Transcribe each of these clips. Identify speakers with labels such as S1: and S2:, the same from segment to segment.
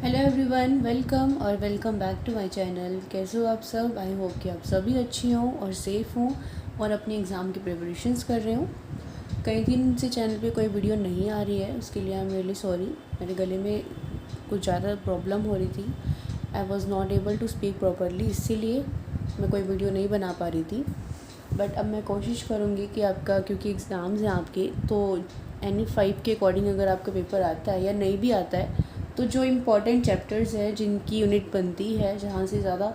S1: Hello everyone, welcome और welcome back to my channel. कैसे हो आप सब? आई होप कि आप सभी अच्छी हों और सेफ़ हों और अपने एग्ज़ाम की प्रिपरेशंस कर रहे हों। कई दिन से चैनल पे कोई वीडियो नहीं आ रही है, उसके लिए आई एम रियली सॉरी। मेरे गले में कुछ ज़्यादा प्रॉब्लम हो रही थी। I was not able to speak properly, इसीलिए मैं कोई वीडियो नहीं बना पा रही थी। बट अब मैं कोशिश करूँगी कि आपका, क्योंकि एग्ज़ाम्स हैं आपके, तो NE5 के अकॉर्डिंग अगर आपका पेपर आता है या नहीं भी आता है तो जो इम्पॉर्टेंट चैप्टर्स हैं जिनकी यूनिट बनती है, जहाँ से ज़्यादा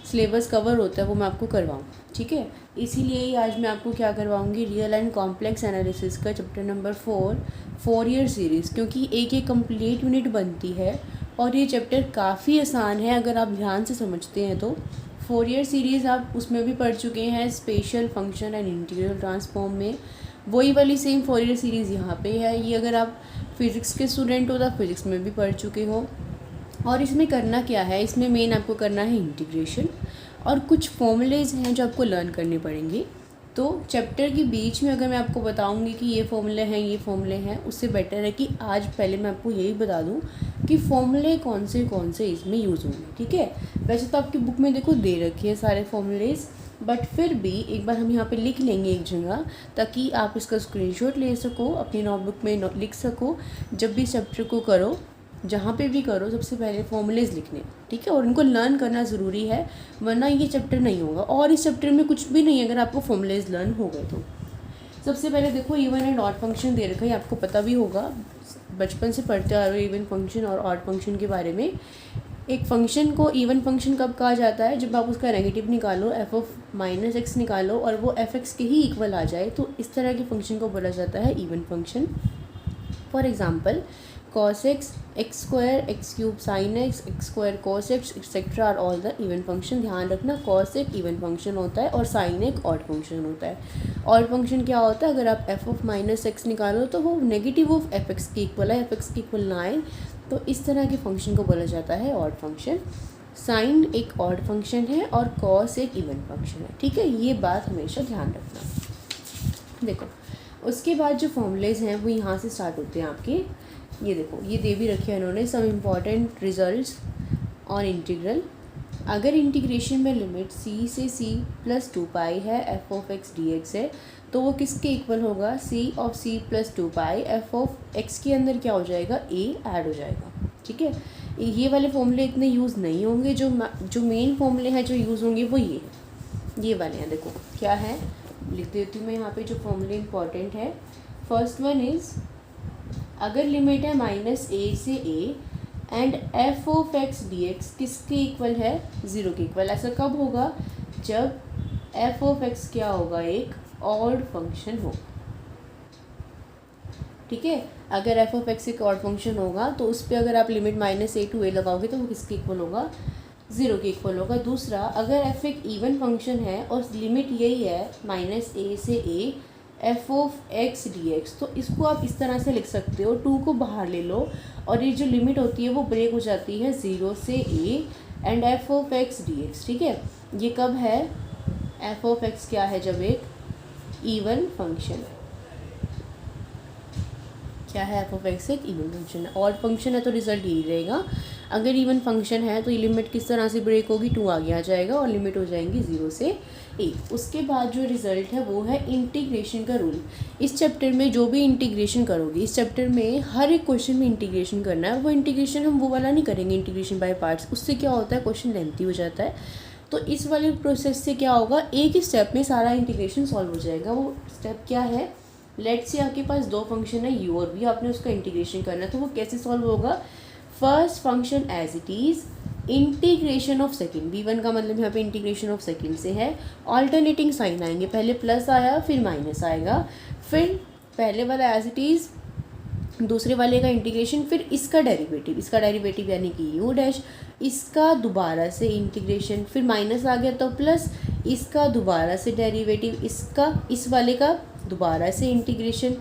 S1: सिलेबस कवर होता है, वो मैं आपको करवाऊँ। ठीक है, इसीलिए ही आज मैं आपको क्या करवाऊँगी, रियल एंड कॉम्प्लेक्स एनालिसिस का चैप्टर नंबर 4 ईयर सीरीज़, क्योंकि एक कंप्लीट यूनिट बनती है और ये चैप्टर काफ़ी आसान है अगर आप ध्यान से समझते हैं तो। 4 ईयर सीरीज़ आप उसमें भी पढ़ चुके हैं, special function and integral transform में। वही वाली सेम 4 ईयर सीरीज़ यहाँ पे है। ये अगर आप फिज़िक्स के स्टूडेंट हो तो आप फिज़िक्स में भी पढ़ चुके हो। और इसमें करना क्या है, इसमें मेन आपको करना है इंटीग्रेशन और कुछ फॉर्मूलेज़ हैं जो आपको लर्न करने पड़ेंगे। तो चैप्टर के बीच में अगर मैं आपको बताऊंगी कि ये फॉर्मूले हैं, ये फॉर्मूले हैं, उससे बेटर है कि आज पहले मैं आपको यही बता दूं कि फॉर्मूले कौन से इसमें यूज़ होंगे। ठीक है, वैसे तो आपकी बुक में देखो दे रखे हैं सारे फॉर्मूलेज़, बट फिर भी एक बार हम यहाँ पे लिख लेंगे एक जगह, ताकि आप इसका स्क्रीनशॉट ले सको, अपनी नोटबुक में लिख सको। जब भी चैप्टर को करो, जहाँ पे भी करो, सबसे पहले फॉर्मूलेज़ लिखने, ठीक है, और इनको लर्न करना ज़रूरी है, वरना ये चैप्टर नहीं होगा। और इस चैप्टर में कुछ भी नहीं है अगर आपको फॉर्मूलेज़ लर्न हो गए तो। सबसे पहले देखो, इवन एंड ऑड फंक्शन दे रखा है, आपको पता भी होगा, बचपन से पढ़ते आ रहे हो इवन फंक्शन और ऑड फंक्शन के बारे में। एक फंक्शन को इवन फंक्शन कब कहा जाता है, जब आप उसका नेगेटिव निकालो, f(-x) निकालो और वो f(x) के ही इक्वल आ जाए, तो इस तरह के फंक्शन को बोला जाता है even function. For example, cos x, x² x³ sin x, x² cos x etcetera are all the even function. ध्यान रखना, cos एक इवन फंक्शन होता है और sin एक ऑड फंक्शन होता है। ऑड फंक्शन क्या होता है, अगर आप f(-x) निकालो तो वो नेगेटिव ऑफ f(x) के इक्वल है, f(x) के इक्वल ना आए तो इस तरह के फंक्शन को बोला जाता है ऑड फंक्शन। साइन एक ऑड फंक्शन है और कॉस एक इवन फंक्शन है। ठीक है, ये बात हमेशा ध्यान रखना। देखो, उसके बाद जो फॉर्मूलेज़ हैं वो यहाँ से स्टार्ट होते हैं आपके। ये देखो, ये दे भी रखे हैं इन्होंने, some important results on integral. अगर इंटीग्रेशन में लिमिट c से c + 2π है, f(x) dx है, तो वो किसके इक्वल होगा, c + 2π f(x) के अंदर क्या हो जाएगा, a ऐड हो जाएगा। ठीक है, ये वाले फॉर्मूले इतने यूज़ नहीं होंगे, जो मेन फॉर्मूले हैं जो यूज़ होंगे वो ये वाले हैं। देखो क्या है, लिख देती हूँ मैं यहाँ पे जो फॉर्मूले इंपॉर्टेंट है। फर्स्ट वन इज़, अगर लिमिट है -a से a एंड f(x) dx किसके इक्वल है, 0 के इक्वल। ऐसा कब होगा, जब f(x) क्या होगा, एक ऑड फंक्शन होगा। ठीक है, अगर f(x) एक ऑड फंक्शन होगा तो उस पर अगर आप लिमिट -a to a लगाओगे तो वो किसके इक्वल होगा, 0 के इक्वल होगा। दूसरा, अगर f एक इवन फंक्शन है और लिमिट यही है -a से a f(x) dx, तो इसको आप इस तरह से लिख सकते हो, 2 को बाहर ले लो और ये जो लिमिट होती है वो ब्रेक हो जाती है 0 से a एंड f(x) dx। ठीक है, ये कब है, f(x) क्या है, जब एक इवन फंक्शन है। क्या है, f(x) एक इवन फंक्शन है। ऑड फंक्शन है तो रिजल्ट यही रहेगा। अगर इवन फंक्शन है तो ये लिमिट किस तरह से ब्रेक होगी, 2 आगे आ जाएगा और लिमिट हो जाएंगी 0 से a। उसके बाद जो रिज़ल्ट है वो है इंटीग्रेशन का रूल। इस चैप्टर में जो भी इंटीग्रेशन करोगे, इस चैप्टर में हर एक क्वेश्चन में इंटीग्रेशन करना है। वो इंटीग्रेशन हम वो वाला नहीं करेंगे, इंटीग्रेशन बाय पार्ट्स, उससे क्या होता है, क्वेश्चन लेंथी हो जाता है। तो इस वाले प्रोसेस से क्या होगा, एक ही स्टेप में सारा इंटीग्रेशन सॉल्व हो जाएगा। वो स्टेप क्या है, लेट से आपके पास 2 फंक्शन है u और v, आपने उसका इंटीग्रेशन करना है। तो वो कैसे सॉल्व होगा, first function as it is, integration of second, v1 का मतलब यहाँ पे इंटीग्रेशन ऑफ सेकेंड से है। ऑल्टरनेटिंग साइन आएंगे, पहले प्लस आया फिर माइनस आएगा, फिर पहले वाला एज इट इज़, दूसरे वाले का इंटीग्रेशन, फिर इसका डेरिवेटिव यानी कि u डैश, इसका दोबारा से इंटीग्रेशन, फिर माइनस आ गया तो प्लस, इसका दोबारा से डेरिवेटिव, इसका इस वाले का दोबारा से इंटीग्रेशन,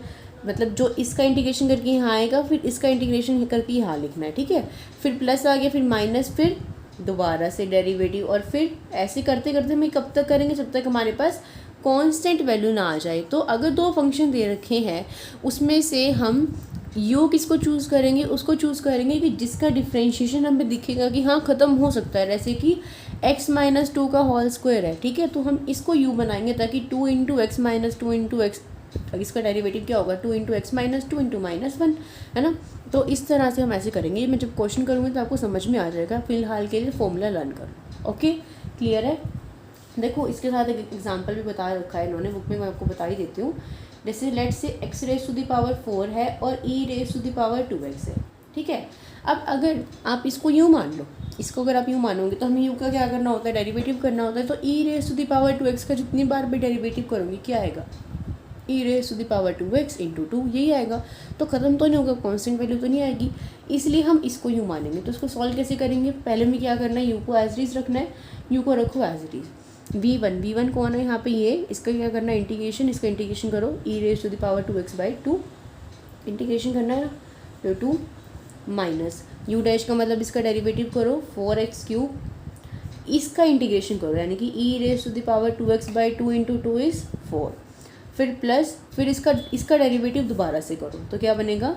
S1: मतलब जो इसका इंटीग्रेशन करके यहाँ आएगा फिर इसका इंटीग्रेशन करके यहाँ लिखना है। ठीक है, फिर प्लस आ गया, फिर माइनस, फिर दोबारा से डेरिवेटिव, और फिर ऐसे करते करते हम कब तक करेंगे, जब तक हमारे पास कांस्टेंट वैल्यू ना आ जाए। तो अगर 2 फंक्शन दे रखे हैं उसमें से हम यू किसको चूज़ करेंगे, उसको चूज़ करेंगे कि जिसका डिफ्रेंशिएशन हमें दिखेगा कि हाँ ख़त्म हो सकता है, जैसे कि x-2 का होल स्क्वायर है, ठीक है, तो हम इसको u बनाएंगे ताकि 2 into x minus two into x, इसका डेरिवेटिव क्या होगा 2 into x minus two into -1, है ना। तो इस तरह से हम ऐसे करेंगे। मैं जब क्वेश्चन करूँगी तो आपको समझ में आ जाएगा, फिलहाल के लिए फॉर्मूला लर्न करो। ओके, क्लियर है। देखो इसके साथ एक एग्जांपल भी बता रखा है इन्होंने बुक में, मैं आपको बता ही देती हूँ। जैसे let's say x raise to the power 4 है और e raise to the power 2x है, ठीक है। अब अगर आप इसको यूँ मान लो, इसको अगर आप यूँ मानोगे तो हमें यू का क्या करना होता है, डेरिवेटिव करना होता है। तो e raise to the power 2x का जितनी बार भी डेरिवेटिव करोगे क्या आएगा, e raise to the power 2x इंटू 2, यही आएगा। तो ख़त्म तो नहीं होगा, कॉन्स्टेंट वैल्यू तो नहीं आएगी, इसलिए हम इसको यूँ मानेंगे। तो इसको सॉल्व कैसे करेंगे, पहले में क्या करना है, यू को एज इट इज़ रखना है, यू को रखो एज इट इज़। v1 कौन है यहाँ पे, ये, इसका क्या करना है इंटीग्रेशन, इसका इंटीग्रेशन करो e raise to the power 2x/2 integration करना है, तो 2 माइनस u डैश का मतलब इसका डेरिवेटिव करो 4x3, इसका इंटीग्रेशन करो यानी कि e raise to the power 2x/2 इंटू 2 इज़ 4, फिर प्लस, फिर इसका डेरिवेटिव दोबारा से करो तो क्या बनेगा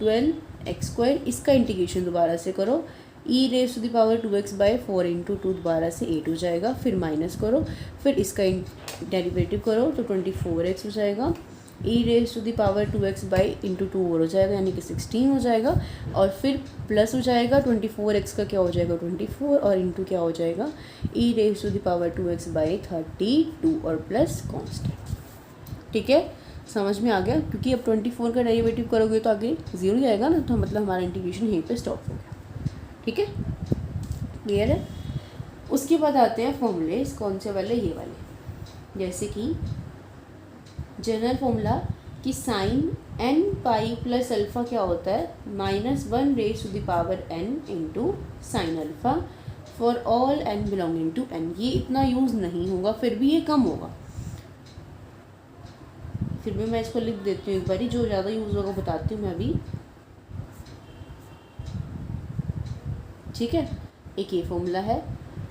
S1: 12x², इसका इंटीग्रेशन दोबारा से करो e raise to the power 2x/4 इंटू 2 दोबारा से 8 हो जाएगा, फिर माइनस करो, फिर इसका डेरिवेटिव करो तो 24x हो जाएगा, e raise to the power 2x इंटू 2 और हो जाएगा यानी कि 16 हो जाएगा, और फिर प्लस हो जाएगा 24x का क्या हो जाएगा 24, और इंटू क्या हो जाएगा e raise to the power 2x/32 और प्लस कॉन्स्टेंट। ठीक है, समझ में आ गया, क्योंकि अब 24 का डेरिवेटिव करोगे तो आगे 0 ही आएगा ना, तो मतलब हमारा इंटीग्रेशन यहीं पे स्टॉप हो गया। ठीक है, क्लियर है। उसके बाद आते हैं फॉर्मूलेस, कौन से वाले, ये वाले, जैसे कि जनरल फॉर्मूला कि sine n pi plus alpha क्या होता है, -1 raise to the power n into sine alpha for all n belonging to n। ये इतना यूज़ नहीं होगा, फिर भी ये कम होगा, फिर भी मैं इसको लिख देती हूँ एक बारी, जो ज़्यादा यूज़ होगा बताती हूँ मैं अभी। ठीक है, एक ये फॉर्मूला है,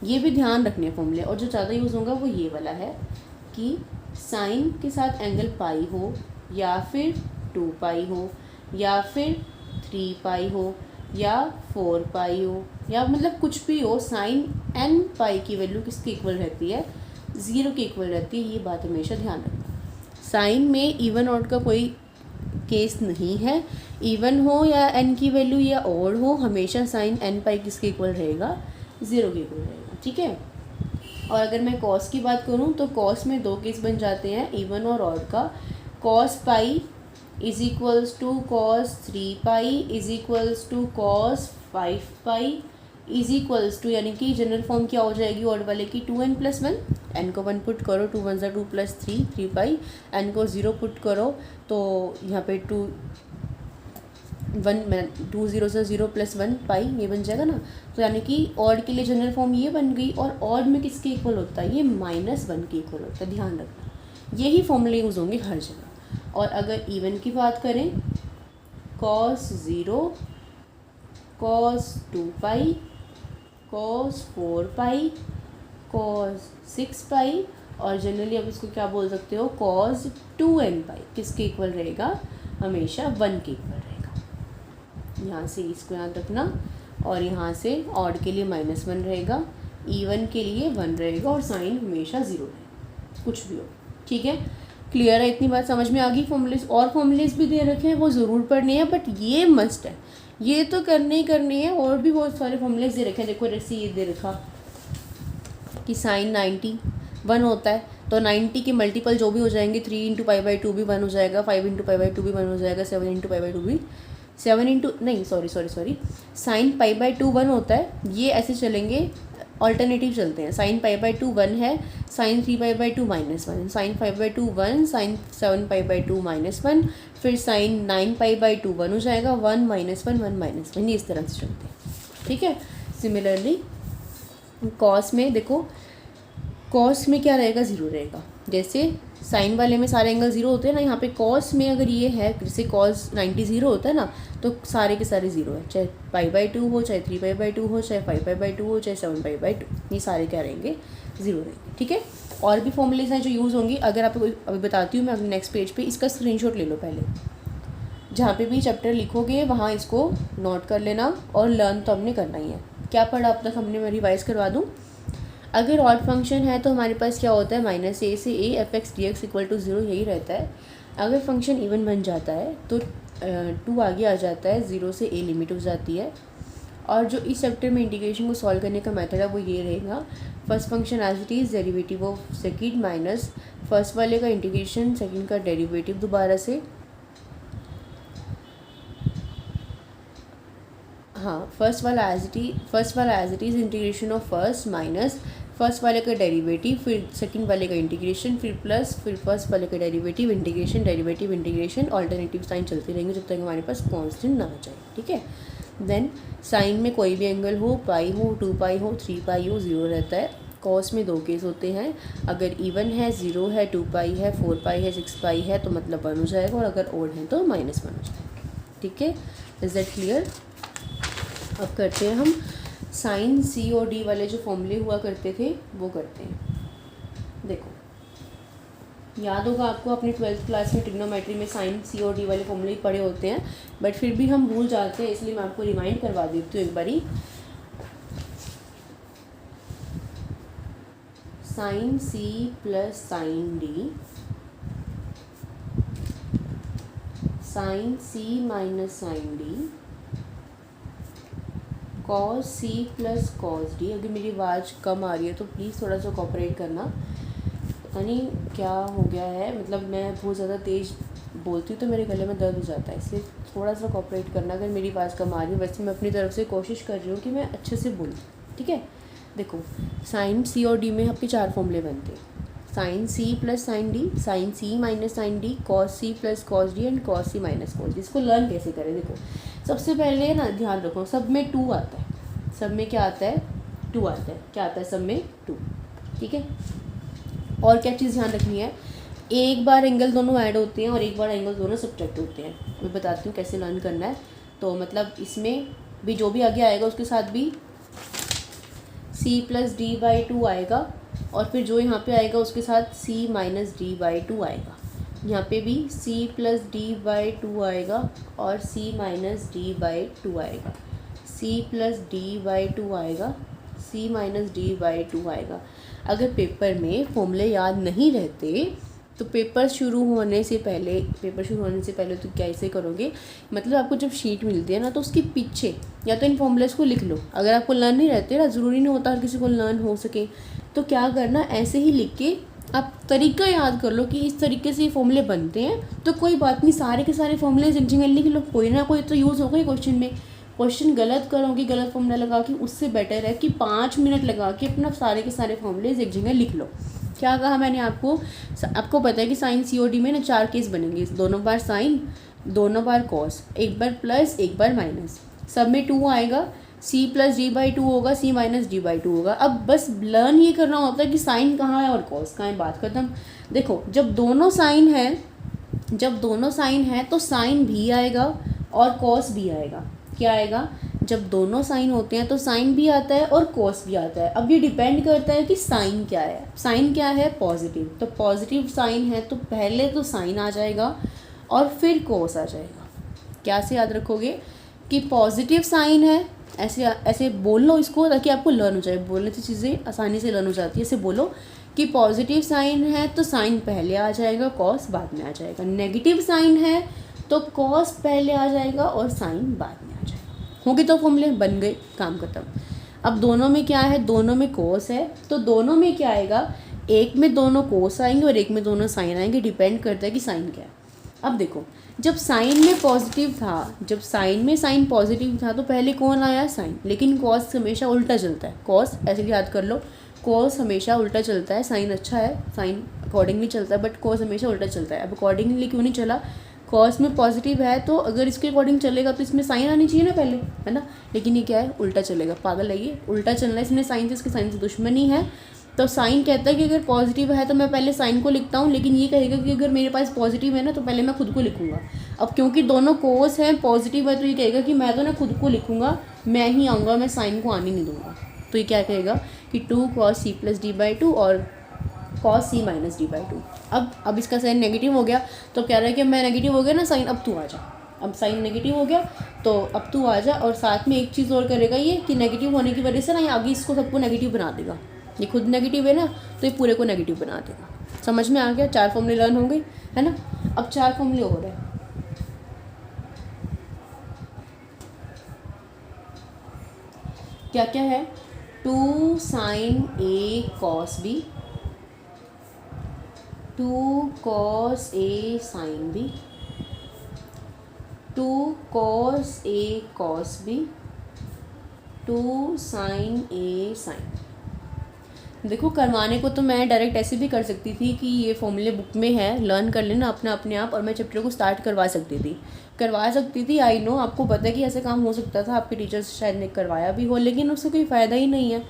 S1: ये भी ध्यान रखने फॉर्मूले, और जो ज़्यादा यूज़ होगा वो ये वाला है कि साइन के साथ एंगल पाई हो, या फिर 2 पाई हो, या फिर 3 पाई हो, या 4 पाई हो, या मतलब कुछ भी हो, साइन n पाई की वैल्यू किसके इक्वल रहती है, 0 के इक्वल रहती है। ये बात हमेशा ध्यान रखना। साइन में इवन ऑड का कोई केस नहीं है, इवन हो या n की वैल्यू या ऑड हो, हमेशा साइन n पाई किसके इक्वल रहेगा, 0 के इक्वल रहेगा। ठीक है, और अगर मैं कॉस की बात करूं तो कॉस में 2 केस बन जाते हैं, इवन और ऑड का। Cos pi is equals to cos 3 pi is equals to cos 5 pi is equals to, यानी कि जनरल फॉर्म क्या हो जाएगी ऑड वाले की, 2n + 1, n को 1 पुट करो, 2 1 2 + 3 पाई, n को 0 पुट करो तो यहाँ पे 2 0 से 0 + 1 पाई, ये बन जाएगा ना। तो यानी कि ऑड के लिए जनरल फॉर्म ये बन गई, और ऑड में किसके इक्वल होता है, ये -1 के इक्वल होता है, ध्यान रखना। यही फॉर्मूले यूज़ होंगे हर जगह। और अगर इवन की बात करें, cos 0, cos 2 पाई, cos 4 पाई, cos 6 पाई, और जनरली अब इसको क्या बोल सकते हो, cos 2n पाई, किसके इक्वल रहेगा, हमेशा 1 के इक्वल रहेगा। यहाँ से इसको याद रखना, और यहाँ से ऑड के लिए -1 रहेगा, इवन के लिए 1 रहेगा, और साइन हमेशा 0 रहेगा, कुछ भी हो। ठीक है, क्लियर है, इतनी बात समझ में आ गई। फॉर्मूलेस और फॉर्मूलेस भी दे रखे हैं, वो ज़रूर पढ़नी है, बट ये मस्ट है, ये तो करनी ही करनी है। और भी बहुत सारे फॉर्मूलेस दे रखे हैं, देखो जैसे ये दे रखा कि साइन 90 1 होता है, तो 90 के मल्टीपल जो भी हो जाएंगे, 3 × π/2 भी 1 हो जाएगा, 5 × π/2 भी 1 हो जाएगा, 7 × π/2 भी 7 इंटू नहीं सॉरी साइन π/2 1 होता है। ये ऐसे चलेंगे, ऑल्टरनेटिव चलते हैं। साइन π/2 1 है, साइन 3 π/2 -1, साइन 5/2 1, साइन 7 π/2 -1, फिर साइन 9 π/2 1 हो जाएगा, 1 -1 1 -1, ये इस तरह से चलते हैं। ठीक है, सिमिलरली कॉस में देखो, कॉस में क्या रहेगा, 0 रहेगा। जैसे साइन वाले में सारे एंगल 0 होते हैं ना, यहाँ पे कॉस में अगर ये है, जैसे कॉस 90 0 होता है ना, तो सारे के सारे 0 है, चाहे π/2 हो, चाहे 3 π/2 हो, चाहे 5 π/2 हो, चाहे 7 π/2, ये सारे क्या रहेंगे, 0 रहेंगे। ठीक है, और भी फॉर्मूलेस हैं जो यूज़ होंगी, अगर आपको अभी बताती हूँ मैं अपने नेक्स्ट पेज पे, इसका स्क्रीनशॉट ले लो पहले। जहाँ पे भी चैप्टर लिखोगे वहाँ इसको नोट कर लेना और लर्न तो हमने करना ही है। क्या पढ़ा अब तक हमने, मैं रिवाइज़ करवा दूँ। अगर ऑड फंक्शन है तो हमारे पास क्या होता है, -a से a f(x) dx = 0 यही रहता है। अगर फंक्शन इवन बन जाता है तो 2 आगे आ जाता है, 0 से a लिमिट हो जाती है। और जो इस चैप्टर में इंटीग्रेशन को सॉल्व करने का मेथड है वो ये रहेगा, first function as it is, derivative of second minus first वाले का इंटीग्रेशन सेकंड का डेरिवेटिव दोबारा से, हाँ फर्स्ट वाला as it is integration of first minus first वाले का डेरिवेटिव, फिर सेकंड वाले का इंटीग्रेशन, फिर प्लस, फिर फर्स्ट वाले का derivative, integration, derivative, integration, alternative sign चलते रहेंगे जब तक हमारे पास कांस्टेंट ना आ जाए। ठीक है। देन साइन में कोई भी एंगल हो, पाई हो, 2 पाई हो, 3 पाई हो, 0 रहता है। कॉस में 2 केस होते हैं, अगर इवन है 0 है, 2 पाई है, 4 पाई है, 6 पाई है तो मतलब 1 हो जाएगा, और अगर ओड है तो -1 हो जाएगा। ठीक है, इज़ दैट क्लियर। अब करते हैं हम साइन सी और डी वाले जो फॉर्मूले हुआ करते थे वो करते हैं। देखो याद होगा आपको, अपनी 12th क्लास में ट्रिग्नोमेट्री में साइन सी और डी वाले फॉर्मूले पढ़े होते हैं, बट फिर भी हम भूल जाते हैं, इसलिए मैं आपको रिमाइंड करवा देती हूँ एक बारी। Sine C plus sine D, sine C minus sine D, cos C plus cos D. अगर मेरी आवाज़ कम आ रही है तो प्लीज़ थोड़ा सा कोऑपरेट करना, पता नहीं क्या हो गया है, मतलब मैं बहुत ज़्यादा तेज़ बोलती हूँ तो मेरे गले में दर्द हो जाता है, इसलिए थोड़ा सा कोऑपरेट करना अगर मेरी आवाज़ कम आ रही है। वैसे मैं अपनी तरफ से कोशिश कर रही हूँ कि मैं अच्छे से बोलूँ। ठीक है, देखो साइन सी और डी में आपके 4 फॉर्मूले बनते हैं, sine C plus sine D, sine C minus sine D, cos C plus cos D and cos C minus cos D. इसको लर्न कैसे करें, देखो सबसे पहले ना ध्यान रखो, सब में 2 आता है, सब में क्या आता है, 2 आता है। क्या आता है सब में, 2। ठीक है, और क्या चीज़ ध्यान रखनी है, एक बार एंगल दोनों ऐड होते हैं और एक बार एंगल दोनों सब्ट्रैक्ट होते हैं। मैं बताती हूँ कैसे लर्न करना है। तो मतलब इसमें भी जो भी आगे आएगा उसके साथ भी c प्लस डी बाई 2 आएगा, और फिर जो यहाँ पे आएगा उसके साथ c माइनस डी बाई 2 आएगा। यहाँ पे भी c प्लस डी बाई 2 आएगा और c माइनस डी बाई 2 आएगा, c प्लस डी बाई 2 आएगा, c माइनस डी बाई 2 आएगा। अगर पेपर में फॉर्मूले याद नहीं रहते तो पेपर शुरू होने से पहले तो कैसे करोगे, मतलब आपको जब शीट मिलती है ना तो उसके पीछे या तो इन फॉर्मूलेस को लिख लो। अगर आपको लर्न नहीं रहते ना, ज़रूरी नहीं होता हर किसी को लर्न हो सके, तो क्या करना, ऐसे ही लिख के आप तरीका याद कर लो कि इस तरीके से ये फॉर्मूले बनते हैं, तो कोई बात नहीं, सारे के सारे फॉर्मूले एक जगह लिख लो, कोई ना कोई तो यूज़ होगा ही क्वेश्चन में। क्वेश्चन गलत करोगे, गलत फॉर्मूला लगा के, उससे बेटर है कि 5 मिनट लगा के अपना सारे के सारे फॉर्मूले एक जगह लिख लो। क्या कहा मैंने आपको पता है कि साइन सी ओ डी में ना 4 केस बनेंगे, दोनों बार साइन, दोनों बार कॉस, एक बार प्लस एक बार माइनस, सब में 2 आएगा, c प्लस डी बाई 2 होगा, c माइनस डी बाई 2 होगा। अब बस लर्न ये करना होता है कि साइन कहाँ है और कॉस कहाँ है, बात खत्म। देखो जब दोनों साइन है तो साइन भी आएगा और कॉस भी आएगा। क्या आएगा, जब दोनों साइन होते हैं तो साइन भी आता है और कॉस भी आता है। अब ये डिपेंड करता है कि साइन क्या है। साइन क्या है, पॉजिटिव, तो पॉजिटिव साइन है तो पहले तो साइन आ जाएगा और फिर कॉस आ जाएगा। क्या से याद रखोगे कि पॉजिटिव साइन है, ऐसे बोल लो इसको ताकि आपको लर्न हो जाए, बोलने से चीज़ें आसानी से लर्न हो जाती है। ऐसे बोलो कि पॉजिटिव साइन है तो साइन पहले आ जाएगा, कॉस बाद में आ जाएगा। नेगेटिव साइन है तो कॉस पहले आ जाएगा और साइन बाद में आ जाएगा। होंगे तो फॉर्मूले बन गए, काम खत्म। अब दोनों में क्या है, दोनों में कॉस है, तो दोनों में क्या आएगा, एक में दोनों कॉस आएंगे और एक में दोनों साइन आएंगे, डिपेंड करता है कि साइन क्या है। अब देखो जब साइन में साइन पॉजिटिव था तो पहले कौन आया, साइन, लेकिन कॉस हमेशा उल्टा चलता है। कॉस ऐसे याद कर लो, कॉस हमेशा उल्टा चलता है। साइन अच्छा है, साइन अकॉर्डिंगली चलता है, बट कॉस हमेशा उल्टा चलता है। अब अकॉर्डिंगली क्यों नहीं चला, कॉस में पॉजिटिव है तो अगर इसके अकॉर्डिंग चलेगा तो इसमें साइन आनी चाहिए ना पहले, है ना, लेकिन ये क्या है, उल्टा चलेगा। पागल है ये, उल्टा चलना है इसने, साइन से इसके साइन से दुश्मनी है। तो साइन कहता है कि अगर पॉजिटिव है तो मैं पहले साइन को लिखता हूँ, लेकिन ये कहेगा कि अगर मेरे पास पॉजिटिव है ना तो पहले मैं खुद को लिखूँगा। अब क्योंकि दोनों कोस हैं, पॉजिटिव है, तो ये कहेगा कि मैं तो ना खुद को लिखूँगा, मैं ही आऊँगा, मैं साइन को आने नहीं दूँगा। तो ये क्या कहेगा कि 2 cos c plus D by 2 और cos c minus D by 2। अब इसका साइन नेगेटिव हो गया तो कह रहा है कि मैं नेगेटिव हो गया ना साइन, अब तू आ जा, अब साइन नेगेटिव हो गया, तो अब तू आ जा और साथ में एक चीज़ और करेगा ये कि नेगेटिव होने की वजह से ना ये आगे इसको सबको नेगेटिव बना देगा। ये खुद नेगेटिव है ना, तो ये पूरे को नेगेटिव बना देगा। समझ में आ गया? 4 फॉर्मूले लर्न हो गई है ना। अब 4 फॉर्मूले और है। क्या क्या है? 2 sin A cos B, 2 cos A sin B, 2 cos A cos B, 2 sin A sin। देखो करवाने को तो मैं डायरेक्ट ऐसे भी कर सकती थी कि ये फॉर्मूले बुक में है, लर्न कर लेना अपने आप, और मैं चैप्टर को स्टार्ट करवा सकती थी। आई नो, आपको पता है कि ऐसे काम हो सकता था, आपके टीचर्स शायद ने करवाया भी हो, लेकिन उससे कोई फ़ायदा ही नहीं है।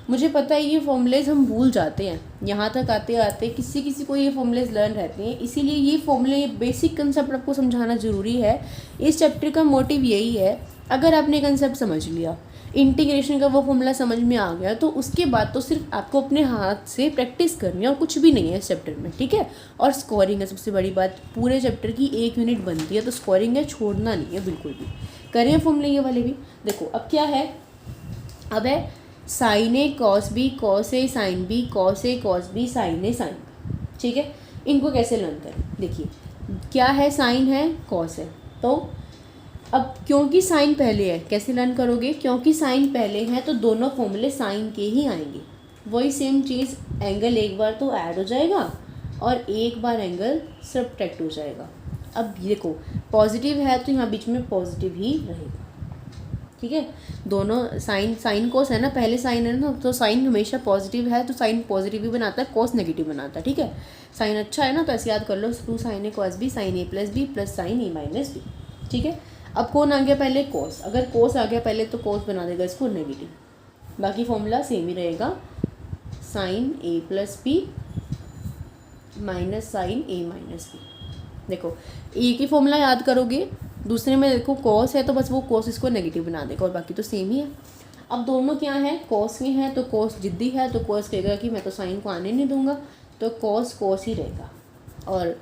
S1: मुझे पता है ये फॉर्मूलेज हम भूल जाते हैं, यहाँ तक आते आते किसी को ये फॉर्मूलेज लर्न रहते हैं, इसीलिए ये फॉर्मूले बेसिक कंसेप्ट आपको समझाना ज़रूरी है। इस चैप्टर का मोटिव यही है। अगर आपने कंसेप्ट समझ लिया, इंटीग्रेशन का वो फॉर्मूला समझ में आ गया, तो उसके बाद तो सिर्फ आपको अपने हाथ से प्रैक्टिस करनी है और कुछ भी नहीं है इस चैप्टर में, ठीक है। और स्कोरिंग है सबसे बड़ी बात, पूरे चैप्टर की 1 यूनिट बनती है, तो स्कोरिंग है, छोड़ना नहीं है बिल्कुल भी। करें फॉर्मूले ये वाले भी। देखो अब क्या है, अब है sign A cos B cos A sine B cos A cos B sign A sign, ठीक है। इनको कैसे लर्न करें? देखिए क्या है, साइन है कॉस है, तो अब क्योंकि साइन पहले है, कैसे लर्न करोगे? क्योंकि साइन पहले है तो दोनों फॉर्मूले साइन के ही आएंगे। वही सेम चीज़, एंगल एक बार तो ऐड हो जाएगा और एक बार एंगल सब्ट्रैक्ट हो जाएगा। अब देखो पॉजिटिव है तो यहाँ बीच में पॉजिटिव ही रहेगा, ठीक है। दोनों साइन कोस है ना, पहले साइन है ना, तो साइन हमेशा पॉजिटिव है तो साइन पॉजिटिव ही बनाता है, कोस नेगेटिव बनाता है, ठीक है। साइन अच्छा है ना, तो ऐसे याद कर लो, 2 sin A cos B sin A plus B plus sin A minus B, ठीक है। अब कौन आ गया पहले? कोस। अगर कोस आ गया पहले तो कोस बना देगा इसको नेगेटिव, बाकी फॉर्मूला सेम ही रहेगा, sine A plus B minus sine A minus B। देखो एक ही फॉर्मूला याद करोगे, दूसरे में देखो कॉस है तो बस वो कॉस इसको नेगेटिव बना देगा और बाकी तो सेम ही है। अब दोनों क्या है, कॉस में है तो कॉस जिद्दी है, तो कॉस कहेगा कि मैं तो साइन को आने नहीं दूंगा, तो कॉस ही रहेगा। और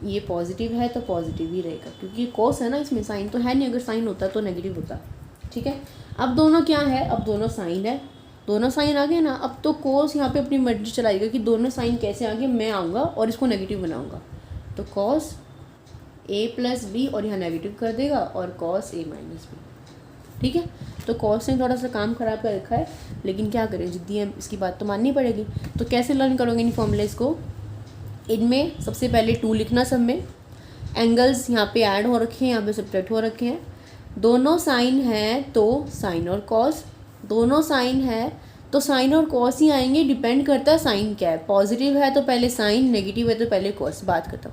S1: ये पॉजिटिव है तो पॉजिटिव ही रहेगा, क्योंकि कॉस है ना, इसमें साइन तो है नहीं, अगर साइन होता तो नेगेटिव होता, ठीक है। अब दोनों क्या है, अब दोनों साइन है, दोनों साइन आ गए ना। अब तो कॉस यहाँ पे अपनी मर्जी चलाएगा कि दोनों साइन कैसे आ गए, मैं आऊँगा और इसको नेगेटिव बनाऊँगा, तो कॉस A प्लस बी और यहाँ नेगेटिव कर देगा और कॉस A माइनस बी, ठीक है। तो कॉस ने थोड़ा सा काम ख़राब कर रखा है, लेकिन क्या करें, जिद्दी है, इसकी बात तो माननी पड़ेगी। तो कैसे लर्न करोगे इन फॉर्मूलेस को? इनमें सबसे पहले 2 लिखना, सब में एंगल्स यहाँ पे ऐड हो रखे हैं, यहाँ पे सब्ट्रैक्ट हो रखे हैं। दोनों साइन हैं तो साइन और कॉस, दोनों साइन है तो साइन और कॉस ही आएंगे, डिपेंड करता है साइन क्या है। पॉजिटिव है तो पहले साइन, नेगेटिव है तो पहले कॉस, बात खत्म।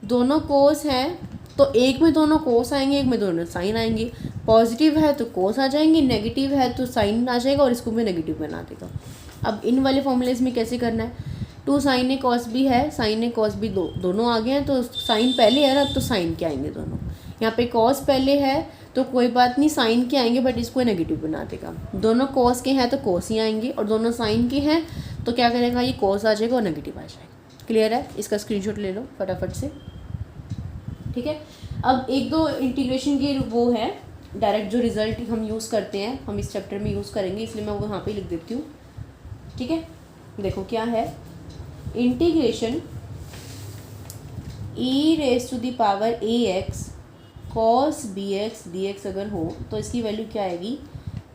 S1: दोनों कोस हैं तो एक में दोनों कोस आएंगे, एक में दोनों साइन आएंगे। पॉजिटिव है तो कोस आ जाएंगे, नेगेटिव है तो साइन आ जाएगा और इसको भी नेगेटिव बना देगा। अब इन वाले फॉर्मूलेज में कैसे करना है, 2 sin A cos B है, sin A cos B दोनों आ गए हैं, तो साइन पहले है ना, तो साइन के आएंगे दोनों। यहाँ पे कॉस पहले है तो कोई बात नहीं, साइन के आएंगे, बट इसको नेगेटिव बना देगा। दोनों कॉस के हैं तो कॉस ही आएंगे, और दोनों साइन के हैं तो क्या करेगा, ये कॉस आ जाएगा और नेगेटिव आ जाएगा। क्लियर है? इसका स्क्रीनशॉट ले लो फटाफट से, ठीक है। अब 1-2 इंटीग्रेशन के वो है, डायरेक्ट जो रिजल्ट हम यूज़ करते हैं, हम इस चैप्टर में यूज़ करेंगे, इसलिए मैं वो यहाँ पे लिख देती हूँ, ठीक है। देखो क्या है, integration e⁻ax cos bx dx अगर हो तो इसकी वैल्यू क्या आएगी,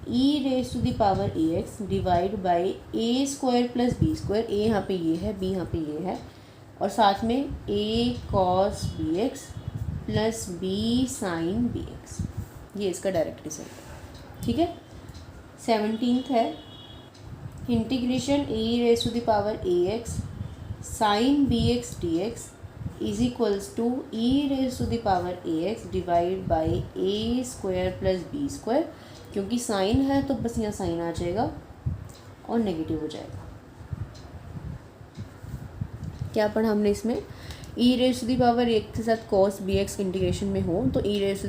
S1: e⁻ax divide by a² plus b²। a यहाँ पे ये है, b यहाँ पे ये है, और साथ में a cos bx plus b sin bx, ये इसका डायरेक्ट रिजल्ट, ठीक है। 17th है, integration e⁻ax sin bx dx is equals to e⁻ax divide by a² plus b²। क्योंकि साइन है तो बस यहाँ साइन आ जाएगा और नेगेटिव हो जाएगा। क्या पढ़ा हमने इसमें, e⁻ax के साथ cos bx इंटीग्रेशन में हो तो e⁻ax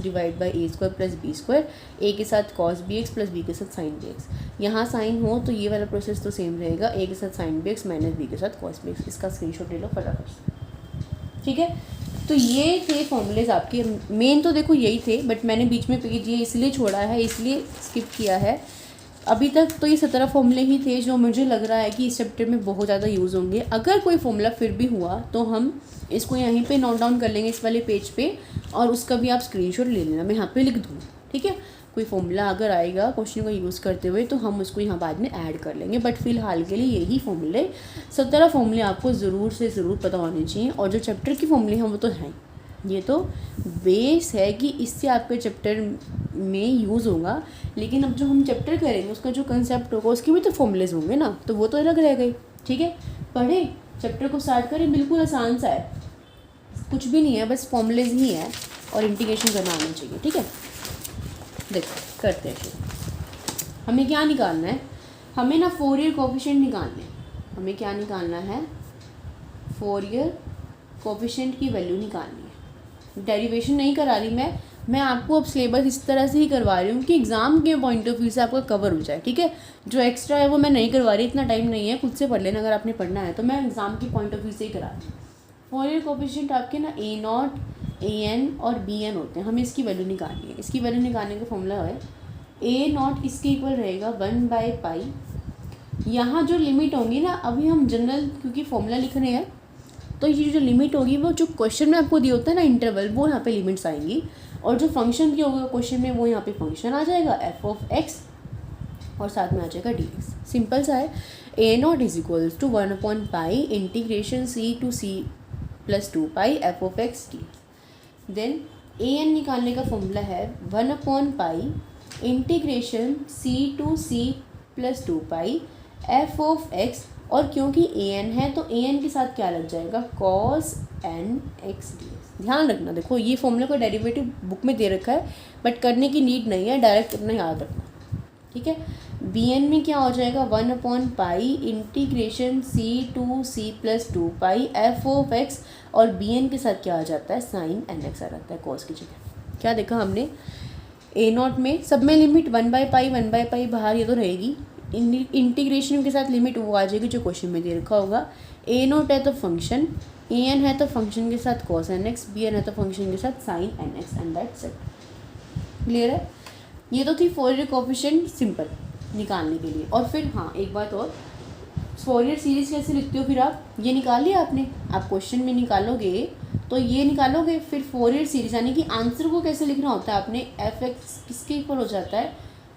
S1: divide by a² plus b², a के साथ cos bx प्लस b के साथ sin bx। यहाँ साइन हो तो ये वाला प्रोसेस तो सेम रहेगा, a के साथ sin bx माइनस b के साथ cos bx। इसका स्क्रीनशॉट ले लो फटाफट से, ठीक है। तो ये थे फॉर्मूलेज आपके, मेन तो देखो यही थे, बट मैंने बीच में पेज ये इसलिए छोड़ा है, इसलिए स्किप किया है। अभी तक तो ये 17 फॉर्मूले ही थे जो मुझे लग रहा है कि इस चैप्टर में बहुत ज़्यादा यूज़ होंगे। अगर कोई फॉर्मूला फिर भी हुआ तो हम इसको यहीं पे नोट डाउन कर लेंगे इस वाले पेज पे, और उसका भी आप स्क्रीनशॉट ले लेना, मैं यहाँ पे लिख दूँगी, ठीक है। कोई फॉर्मूला अगर आएगा क्वेश्चन को यूज़ करते हुए तो हम उसको यहाँ बाद में ऐड कर लेंगे, बट फिलहाल के लिए यही फॉर्मूले 17 फॉर्मूले आपको ज़रूर से ज़रूर पता होने चाहिए। और जो चैप्टर की फॉर्मूले हैं वो तो हैं, ये तो बेस है कि इससे आपके चैप्टर में यूज़ होगा, लेकिन अब जो हम चैप्टर करेंगे उसका जो कंसेप्ट होगा उसके भी तो फॉर्मूलेज होंगे ना, तो वो तो अलग रह गई, ठीक है। पढ़े चैप्टर को स्टार्ट करें, बिल्कुल आसान सा है, कुछ भी नहीं है, बस फॉर्मूलेज ही है और इंटीग्रेशन करना आना चाहिए, ठीक है। देखो करते हैं शुरू। हमें क्या निकालना है, हमें ना फोरियर कोफिशिएंट निकालना है। हमें क्या निकालना है, फोरियर कोफिशिएंट की वैल्यू निकालनी है। डेरिवेशन नहीं करा रही मैं आपको अब सिलेबस इस तरह से ही करवा रही हूँ कि एग्ज़ाम के पॉइंट ऑफ व्यू से आपका कवर हो जाए, ठीक है। जो एक्स्ट्रा है वो मैं नहीं करवा रही, इतना टाइम नहीं है, खुद से पढ़ लेना अगर आपने पढ़ना है तो, मैं एग्ज़ाम के पॉइंट ऑफ व्यू से ही करा रही हूँ। फोरियर कोफिशिएंट आपके ना A0, AN और BN होते हैं, हमें इसकी वैल्यू निकालनी है। इसकी वैल्यू निकालने का फॉर्मूला है A0 इसके इक्वल रहेगा 1/π। यहाँ जो लिमिट होंगी ना, अभी हम जनरल क्योंकि फॉर्मूला लिख रहे हैं तो ये जो लिमिट होगी वो जो क्वेश्चन में आपको दिया होता है ना इंटरवल, वो यहाँ पे लिमिट्स आएंगी, और जो फंक्शन की होगा क्वेश्चन में वो यहाँ पे फंक्शन आ जाएगा f(x) और साथ में आ जाएगा dx। सिंपल सा है। A0 is equals to 1/π integration c to c + 2π f(x) d। Then an निकालने का फॉर्मूला है 1/π integration c to c + 2π f(x), और क्योंकि an है तो an के साथ क्या लग जाएगा, cos nx dx। ध्यान रखना, देखो ये फॉर्मूला का डेरिवेटिव बुक में दे रखा है बट करने की नीड नहीं है, डायरेक्ट इतना याद रखना, ठीक है। bn में क्या हो जाएगा 1/π integration c to c + 2π f(x), और bn के साथ क्या आ जाता है, sin nx आ जाता है cos की जगह। क्या देखा हमने, A0 में सब में लिमिट 1/π बाहर ये तो रहेगी, इंटीग्रेशन के साथ लिमिट वो आ जाएगी जो क्वेश्चन में दे रखा होगा। A0 है तो फंक्शन, an है तो फंक्शन के साथ cos nx, bn है तो फंक्शन के साथ sin nx, and that's it. Clear है। ये तो थी फोरियर कोफिशिएंट सिंपल निकालने के लिए। और फिर हाँ एक बात और, फोरियर सीरीज़ कैसे लिखते हो, फिर आप ये निकाल लिया आपने, आप क्वेश्चन में निकालोगे तो ये निकालोगे, फिर फोरियर सीरीज़ यानी कि आंसर को कैसे लिखना होता है आपने, f(x) किसके इक्वल हो जाता है,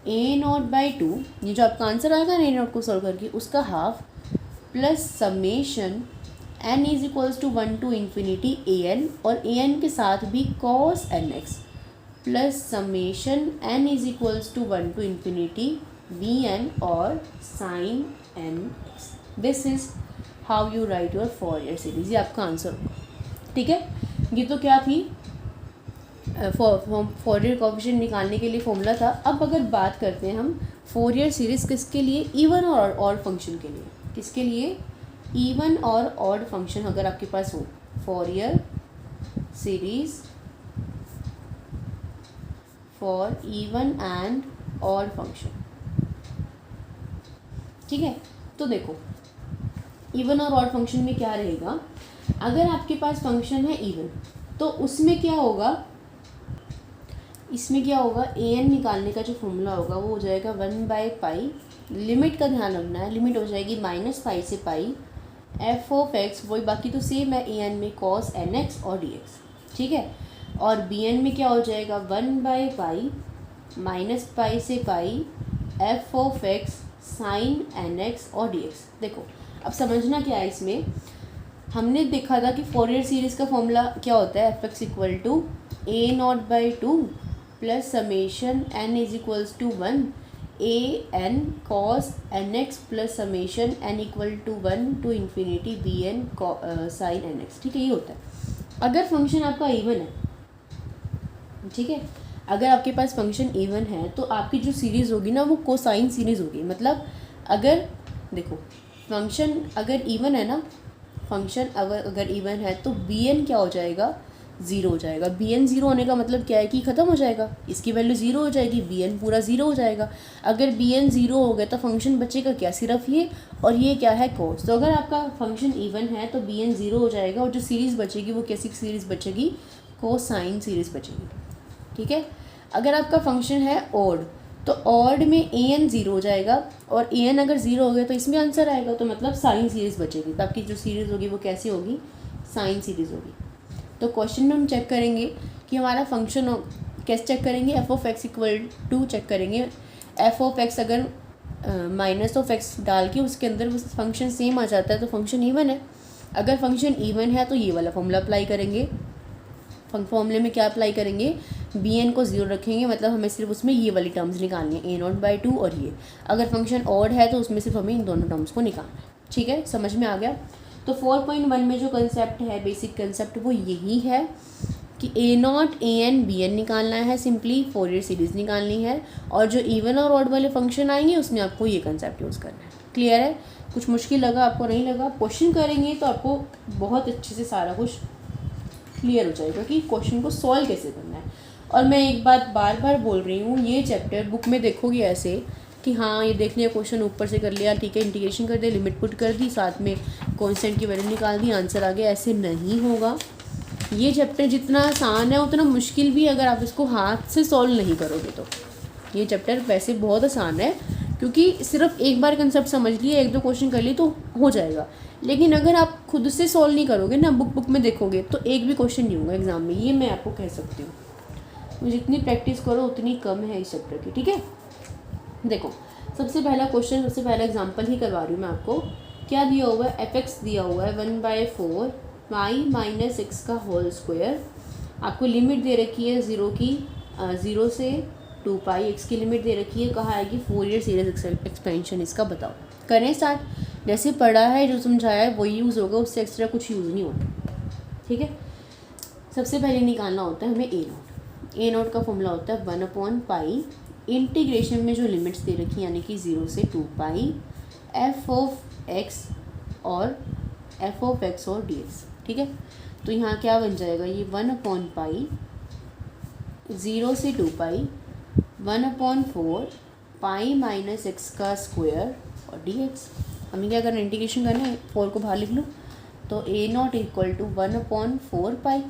S1: A0/2, ये जो आपका आंसर आएगा ना A0 को सॉल्व करके उसका half, plus summation n is equals to 1 to ∞ an, और an के साथ भी cos nx, plus summation n is equals to 1 to ∞ bn और sin nx। This is how you write your Fourier series, ये आपका answer होगा, ठीक है। ये तो क्या थी, फोरियर कोफिशिएंट निकालने के लिए फॉर्मूला था। अब अगर बात करते हैं हम फोरियर सीरीज़ किसके लिए, इवन और ऑड फंक्शन के लिए। किसके लिए, इवन और ऑड फंक्शन अगर आपके पास हो, Fourier series for even and odd function, ठीक है। तो देखो इवन और ऑड फंक्शन में क्या रहेगा, अगर आपके पास फंक्शन है इवन तो उसमें क्या होगा, इसमें क्या होगा, an निकालने का जो फॉर्मूला होगा वो हो जाएगा 1/π, लिमिट का ध्यान रखना है, लिमिट हो जाएगी -π से π, f(x) वही बाकी तो सेम है, an में cos nx और dx, ठीक है। और bn में क्या हो जाएगा 1/π -π से π f(x) sin nx और dx। देखो अब समझना क्या है इसमें, हमने देखा था कि फोरियर सीरीज़ का फॉर्मूला क्या होता है, f(x) equal to A0/2 plus summation n is equals to 1 an cos nx plus summation n equal to 1 to ∞ bn sin nx, ठीक है। ये होता है अगर फंक्शन आपका इवन है, ठीक है। अगर आपके पास फंक्शन इवन है तो आपकी जो सीरीज़ होगी ना वो कोसाइन सीरीज़ होगी। मतलब अगर देखो फंक्शन अगर इवन है ना, फंक्शन अगर इवन है तो bn क्या हो जाएगा, ज़ीरो हो जाएगा। बी एन ज़ीरो होने का मतलब क्या है कि ख़त्म हो जाएगा, इसकी वैल्यू ज़ीरो हो जाएगी, बी एन पूरा ज़ीरो हो जाएगा। अगर बी एन ज़ीरो हो गया तो फंक्शन बचेगा क्या, सिर्फ ये, और ये क्या है कोस। तो अगर आपका फंक्शन इवन है तो बी एन ज़ीरो हो जाएगा, और जो सीरीज़ बचेगी वो कैसी सीरीज़ बचेगी, कोसाइन सीरीज़ बचेगी। ठीक है। अगर आपका फंक्शन है ऑड तो ऑड में ए एन ज़ीरो हो जाएगा, और ए एन अगर ज़ीरो हो गया तो इसमें आंसर आएगा, तो मतलब साइन सीरीज़ बचेगी। तो आपकी जो सीरीज़ होगी वो कैसी होगी, साइन सीरीज़ होगी। तो क्वेश्चन में हम चेक करेंगे कि हमारा फंक्शन कैसे चेक करेंगे, F of X equal to check करेंगे। एफ ऑफ एक्स अगर माइनस ऑफ एक्स डाल के उसके अंदर वो फंक्शन सेम आ जाता है तो फंक्शन इवन है। अगर फंक्शन इवन है तो ये वाला फॉर्मूला अप्लाई करेंगे। फॉर्मूले में क्या अप्लाई करेंगे, बी एन को ज़ीरो रखेंगे, मतलब हमें सिर्फ उसमें ये वाली टर्म्स निकालनी है, ए नॉट बाई टू और ये। अगर फंक्शन ऑड है तो उसमें सिर्फ हमें इन दोनों टर्म्स को निकालना है। ठीक है, समझ में आ गया। तो 4.1 में जो कंसेप्ट है, बेसिक कंसेप्ट, वो यही है कि a naught a n b n निकालना है, सिंपली फोरियर सीरीज़ निकालनी है, और जो इवन और ऑड वाले फंक्शन आएंगे उसमें आपको ये कंसेप्ट यूज़ करना है। क्लियर है, कुछ मुश्किल लगा आपको, नहीं लगा, क्वेश्चन करेंगे तो आपको बहुत अच्छे से सारा कुछ क्लियर हो जाएगा कि क्वेश्चन को सॉल्व कैसे करना है। और मैं एक बात बार बार बोल रही हूँ, ये चैप्टर बुक में देखोगे ऐसे कि हाँ ये देख लिया क्वेश्चन ऊपर से कर लिया, ठीक है, इंटीग्रेशन कर दिया, लिमिट पुट कर दी, साथ में कांस्टेंट की वैल्यू निकाल दी, आंसर आ गया, ऐसे नहीं होगा। ये चैप्टर जितना आसान है उतना मुश्किल भी अगर आप इसको हाथ से सॉल्व नहीं करोगे तो। ये चैप्टर वैसे बहुत आसान है क्योंकि सिर्फ एक बार कंसेप्ट समझ लिए, एक दो क्वेश्चन कर लिए तो हो जाएगा, लेकिन अगर आप खुद से सॉल्व नहीं करोगे ना, बुक में देखोगे तो एक भी क्वेश्चन नहीं होगा एग्जाम में, ये मैं आपको कह सकती हूँ। तो जितनी प्रैक्टिस करो उतनी कम है इस चैप्टर की। ठीक है, देखो सबसे पहला क्वेश्चन, सबसे पहला एग्जांपल ही करवा रही हूँ मैं आपको। क्या दिया हुआ है, एफ एक्स दिया हुआ है 1/4 वाई माइनस एक्स का होल स्क्वायर। आपको लिमिट दे रखी है ज़ीरो की, 0 से 2 पाई, एक्स की लिमिट दे रखी है, कहा है कि फोरियर सीरीज एक्सपेंशन इसका बताओ। करें स्टार्ट। जैसे पढ़ा है, जो समझाया है वही यूज़ होगा, उससे एक्स्ट्रा कुछ यूज़ नहीं होता। ठीक है, सबसे पहले निकालना होता है हमें ए नॉट। ए नॉट का फॉर्मूला होता है 1/पाई, इंटीग्रेशन में जो लिमिट्स दे रखी यानी कि 0 से 2 पाई, एफ ऑफ एक्स और एफ ऑफ एक्स और डी एक्स। ठीक है, तो यहाँ क्या बन जाएगा, ये 1/पाई 0 से 2 पाई 1/4 पाई माइनस एक्स का स्क्वायर और डी एक्स। हमें क्या करना है, इंटीग्रेशन करना है, 4 को बाहर लिख लो, तो a naught equal to 1/4 pi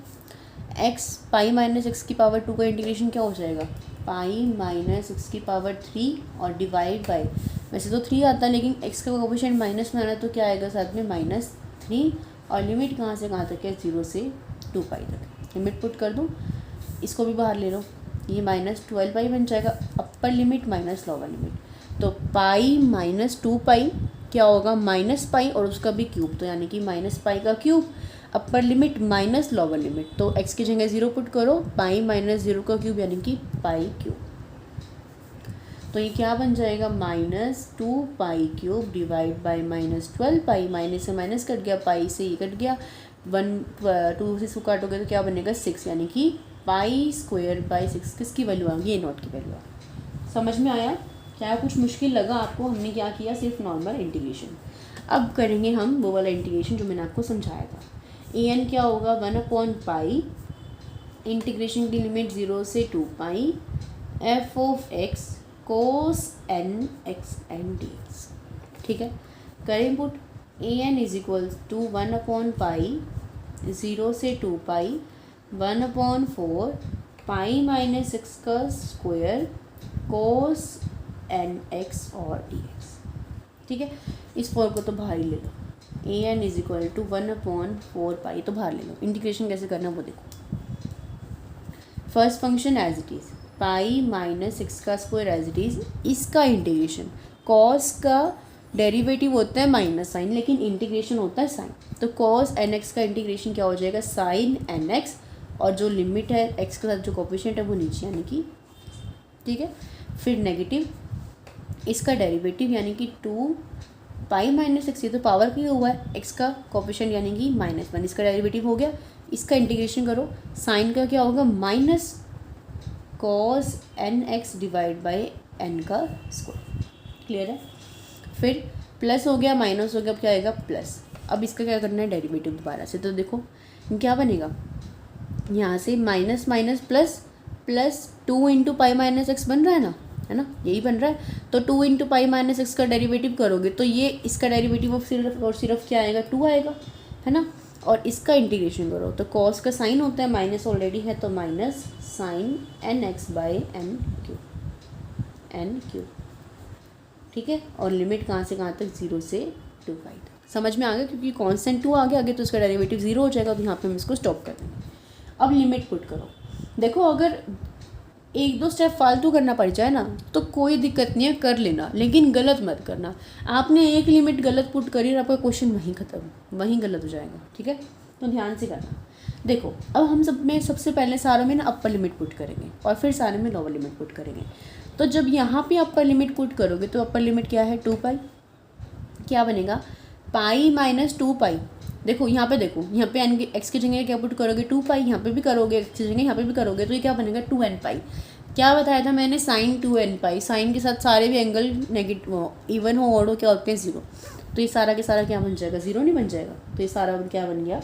S1: x, pi minus x की पावर 2 का इंटीग्रेशन क्या हो जाएगा, पाई माइनस एक्स की पावर 3 और डिवाइड बाई, वैसे तो 3 आता है लेकिन एक्स का कोफिशिएंट माइनस में आना तो क्या आएगा साथ में -3, और लिमिट कहाँ से कहाँ तक है, 0 से 2 पाई तक। लिमिट पुट कर दूँ, इसको भी बाहर ले लो, ये -12 पाई बन जाएगा, upper limit minus lower limit, तो पाई -2 पाई क्या होगा, माइनस पाई और उसका भी क्यूब, तो यानी कि -पाई का cube, upper limit minus lower limit, तो x की जगह 0 पुट करो, पाई -0 का क्यूब यानी कि पाई क्यूब। तो ये क्या बन जाएगा, -2 पाई cube divide by -12 pi, minus से माइनस कट गया, पाई से ये कट गया, 2 से इसको काटोगे तो क्या बनेगा 6, यानी कि पाई स्क्वायर बाई 6 किसकी वैल्यू आ गई, ए नॉट की वैल्यू आ गई। समझ में आया, क्या कुछ मुश्किल लगा आपको, हमने क्या किया, सिर्फ नॉर्मल इंटीग्रेशन। अब करेंगे हम वो वाला इंटीग्रेशन जो मैंने आपको समझाया था। ए एन क्या होगा, 1/पाई, इंटीग्रेशन की लिमिट 0 से 2 pi, f of x cos n x n d x. ठीक है, करें put, a n is equals to 1/पाई 0 से 2 पाई 1/4 पाई माइनस एक्स का स्क्वायर कोस एन एक्स और डी एक्स। ठीक है, इस 4 को तो बाहर ही ले लो, a n is equal to 1/4 pi तो बाहर ले लो। इंटीग्रेशन कैसे करना वो देखो। First function as it is, pi minus x का स्क्वायर एज इट इज़, इसका इंटीग्रेशन, कॉस का डेरिवेटिव होता है माइनस साइन, लेकिन इंटीग्रेशन होता है साइन, तो कॉस एन एक्स का इंटीग्रेशन क्या हो जाएगा, साइन एन एक्स, और जो लिमिट है एक्स के साथ जो कोफिशिएंट है वो नीचे यानी कि, ठीक है, फिर नेगेटिव इसका डेरिवेटिव यानी कि 2 पाई माइनस एक्स, ये तो पावर की हुआ है, एक्स का कोफिशिएंट यानी कि -1, इसका डेरिवेटिव हो गया, इसका इंटीग्रेशन करो, साइन का क्या होगा, minus cos N X divide by N का स्क्वायर। क्लियर है, फिर प्लस हो गया, माइनस हो गया, अब क्या आएगा प्लस। अब इसका क्या करना है, डेरिवेटिव दोबारा से, तो देखो क्या बनेगा, यहाँ से minus minus plus plus 2 into pi minus x बन रहा है ना, है ना, यही बन रहा है। तो 2 इंटू पाई माइनस एक्स का डेरिवेटिव करोगे तो ये इसका डेरिवेटिव ऑफ सिर्फ और सिर्फ क्या आएगा, 2 आएगा, है ना। और इसका इंटीग्रेशन करो तो कॉस का साइन होता है, माइनस ऑलरेडी है तो minus sine N X by N Q, ठीक है। और लिमिट कहाँ से कहाँ तक, 0 से 2 पाई तक। समझ में आ गया, क्योंकि कांस्टेंट 2 आ गया आगे तो इसका डेरिवेटिव 0 हो जाएगा, तो यहाँ पे हम इसको स्टॉप कर देंगे। अब लिमिट पुट करो। देखो अगर 1-2 स्टेप फालतू करना पड़ जाए ना तो कोई दिक्कत नहीं है, कर लेना, लेकिन गलत मत करना। आपने एक लिमिट गलत पुट करी और आपका क्वेश्चन वहीं ख़त्म, वहीं गलत हो जाएगा, ठीक है। तो ध्यान से करना। देखो अब हम सब में सबसे पहले सारों में ना अपर लिमिट पुट करेंगे और फिर सारे में लोअर लिमिट पुट करेंगे। तो जब यहाँ पे अपर लिमिट पुट करोगे तो अपर लिमिट क्या है, 2 पाई, क्या बनेगा, पाई माइनस 2 पाई। देखो यहाँ पे, देखो यहाँ पे एन एक्स की जगह क्या पुट करोगे, 2 पाई, यहाँ पे भी करोगे एक्स की जगह, यहाँ पे भी करोगे, तो ये क्या बनेगा, 2n पाई। क्या बताया था मैंने, साइन 2n पाई, साइन के साथ सारे भी एंगल नेगेटिव इवन हो ऑड हो क्या होते हैं, 0। तो ये सारा के सारा क्या बन जाएगा, 0 नहीं बन जाएगा। तो ये सारा क्या बन गया,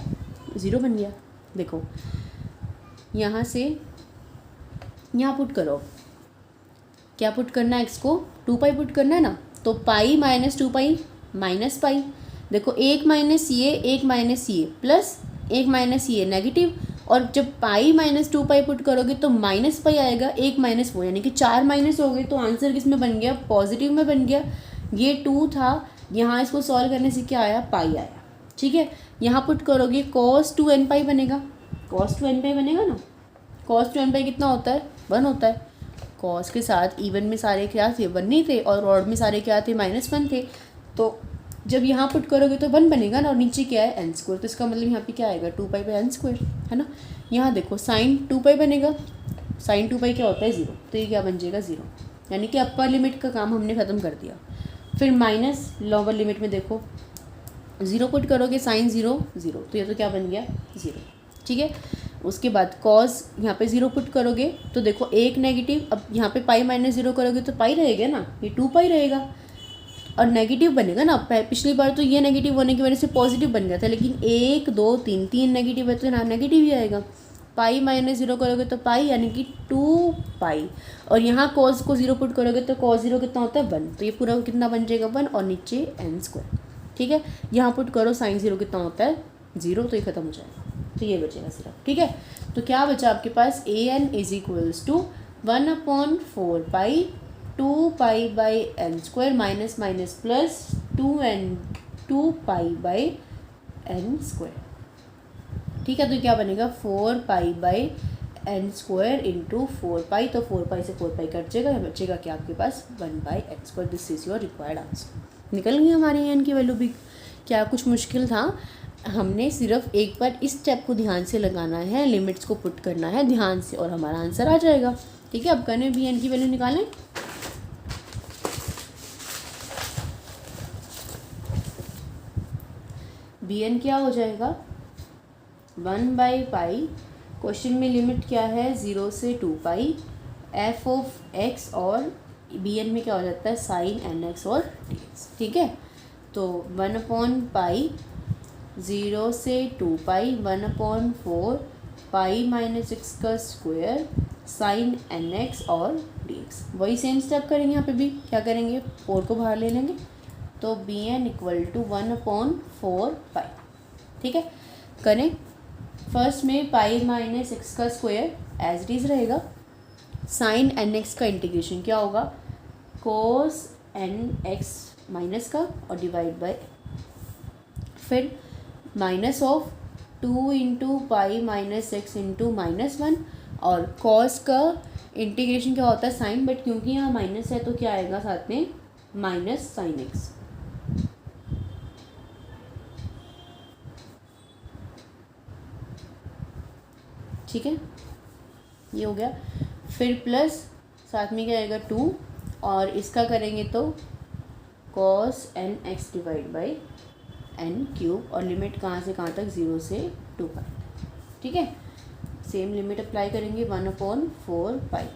S1: 0 बन गया। देखो यहाँ से यहाँ पुट करो, क्या पुट करना है, एक्स को 2 पाई पुट करना है ना, तो pi minus 2 pi minus pi. देखो 1 माइनस ये प्लस 1 माइनस ये नेगेटिव, और जब पाई माइनस 2 पाई पुट करोगे तो माइनस पाई आएगा, 1 माइनस वो, यानी कि 4 माइनस हो गए, तो आंसर किस में बन गया, पॉजिटिव में बन गया। ये 2 था, यहाँ इसको सॉल्व करने से क्या आया, पाई आया, ठीक है। यहाँ पुट करोगे cos 2n पाई बनेगा, cos 2n पाई बनेगा ना। cos 2n पाई कितना होता है, 1 होता है। cos के साथ इवन में सारे क्या थे, 1 नहीं थे, और ऑड में सारे क्या थे, -1 थे। तो जब यहाँ पुट करोगे तो 1 बनेगा ना, और नीचे क्या है, n स्क्वायर, तो इसका मतलब यहाँ पे क्या आएगा, 2 पाई बाई n स्क्वायर, है ना। यहाँ देखो साइन 2 पाई बनेगा, साइन 2 पाई क्या होता है, 0, तो ये क्या बन जाएगा, 0, यानी कि अपर लिमिट का काम हमने ख़त्म कर दिया। फिर माइनस लोअर लिमिट में देखो 0 पुट करोगे, साइन 0 0, तो ये तो क्या बन गया, 0, ठीक है। उसके बाद कॉस यहाँ पे 0 पुट करोगे तो देखो एक नेगेटिव, अब यहाँ पे पाई माइनस 0 करोगे तो पाई रहेगा ना, ये 2 पाई रहेगा, और नेगेटिव बनेगा ना। पिछली बार तो ये नेगेटिव होने की वजह से पॉजिटिव बन गया था, लेकिन 1 2 3 नेगेटिव है तो यहाँ नेगेटिव ही आएगा। पाई माइनस 0 करोगे तो पाई, यानी कि 2 पाई, और यहाँ कॉस को 0 पुट करोगे तो कॉस 0 कितना होता है, 1, तो ये पूरा कितना बन जाएगा, 1, और नीचे n स्क्वायर, ठीक है। यहाँ पुट करो साइन 0 कितना होता है, 0, तो ये खत्म हो जाएगा, तो ये बचेगा सिर्फ, ठीक है। तो क्या बचा आपके पास, an is equals to 1/4 pi 2 pi by n square minus minus plus 2 pi by n square, ठीक है। तो क्या बनेगा, 4 pi by n square into 4 pi, तो 4 पाई से 4 पाई कट जाएगा, बचेगा क्या आपके पास, 1/n square. This is your required answer. निकल गई हमारी n की वैल्यू भी। क्या कुछ मुश्किल था, हमने सिर्फ एक बार इस स्टेप को ध्यान से लगाना है, लिमिट्स को पुट करना है ध्यान से, और हमारा आंसर आ जाएगा, ठीक है। अब करें भी n की वैल्यू निकालें। bn क्या हो जाएगा, 1/पाई, क्वेश्चन में लिमिट क्या है, 0 से 2 पाई, f ऑफ x, और bn में क्या हो जाता है, साइन nx और dx, ठीक है। तो 1/पाई 0 से 2 पाई 1/4 पाई माइनस x का स्क्वायर साइन nx और dx, वही सेम स्टेप करेंगे यहाँ पे भी। क्या करेंगे, 4 को बाहर ले लेंगे, तो bn इक्वल टू 1/4 पाई, ठीक है। करें, फर्स्ट में पाई माइनस एक्स का स्क्वायर एज इट इज़ रहेगा, साइन nx का इंटीग्रेशन क्या होगा, कोस nx माइनस का और डिवाइड बाय, फिर minus of 2 into pi minus x into -1, और कॉस का इंटीग्रेशन क्या होता है, साइन, बट क्योंकि यहाँ माइनस है तो क्या आएगा साथ में, माइनस साइन एक्स, ठीक है, ये हो गया। फिर प्लस साथ में क्या आएगा, 2, और इसका करेंगे तो cos nx divide by n cube, और लिमिट कहाँ से कहाँ तक, 0 से 2 पाई, ठीक है। सेम लिमिट अप्लाई करेंगे, 1/4 पाई।